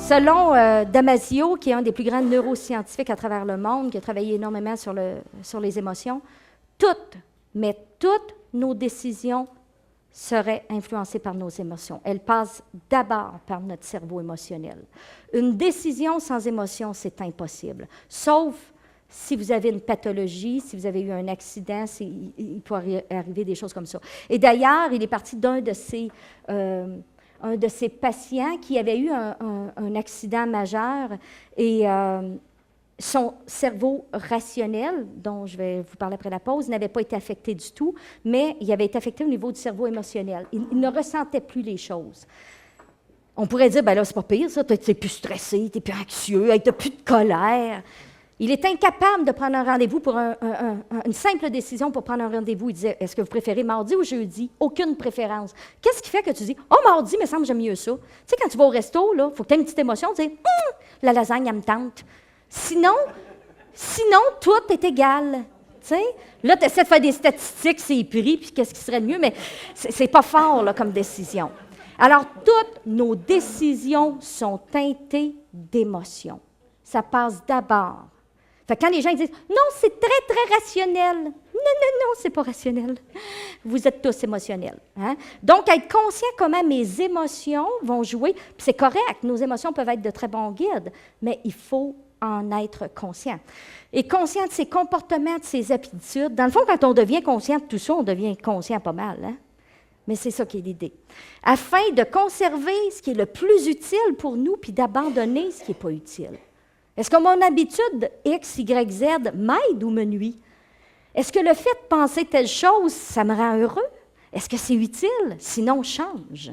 Selon Damasio, qui est un des plus grands neuroscientifiques à travers le monde, qui a travaillé énormément sur les émotions, toutes nos décisions seraient influencées par nos émotions. Elles passent d'abord par notre cerveau émotionnel. Une décision sans émotion, c'est impossible, sauf si vous avez une pathologie, si vous avez eu un accident, il peut arriver des choses comme ça. Et d'ailleurs, il est parti d'un de ces patients qui avait eu un accident majeur et son cerveau rationnel, dont je vais vous parler après la pause, n'avait pas été affecté du tout, mais il avait été affecté au niveau du cerveau émotionnel. Il ne ressentait plus les choses. On pourrait dire, ben là, c'est pas pire, ça, tu n'es plus stressé, tu n'es plus anxieux, tu n'as plus de colère. Il est incapable de prendre un rendez-vous pour une simple décision pour prendre un rendez-vous. Il disait, est-ce que vous préférez mardi ou jeudi? Aucune préférence. Qu'est-ce qui fait que tu dis, oh, mardi, il me semble que j'aime mieux ça. Tu sais, quand tu vas au resto, il faut que tu aies une petite émotion, tu dis, la lasagne, elle me tente. Sinon, tout est égal. Tu sais? Là, tu essaies de faire des statistiques, c'est prix, puis qu'est-ce qui serait le mieux, mais c'est pas fort là, comme décision. Alors, toutes nos décisions sont teintées d'émotions. Ça passe d'abord. Fait que quand les gens disent « Non, c'est très, très rationnel », non, c'est pas rationnel. Vous êtes tous émotionnels. Hein? Donc, être conscient comment mes émotions vont jouer, puis c'est correct, nos émotions peuvent être de très bons guides, mais il faut en être conscient. Et conscient de ses comportements, de ses habitudes. Dans le fond, quand on devient conscient de tout ça, on devient conscient pas mal. Hein? Mais c'est ça qui est l'idée. Afin de conserver ce qui est le plus utile pour nous, puis d'abandonner ce qui n'est pas utile. Est-ce que mon habitude X, Y, Z m'aide ou me nuit? Est-ce que le fait de penser telle chose, ça me rend heureux? Est-ce que c'est utile? Sinon, change.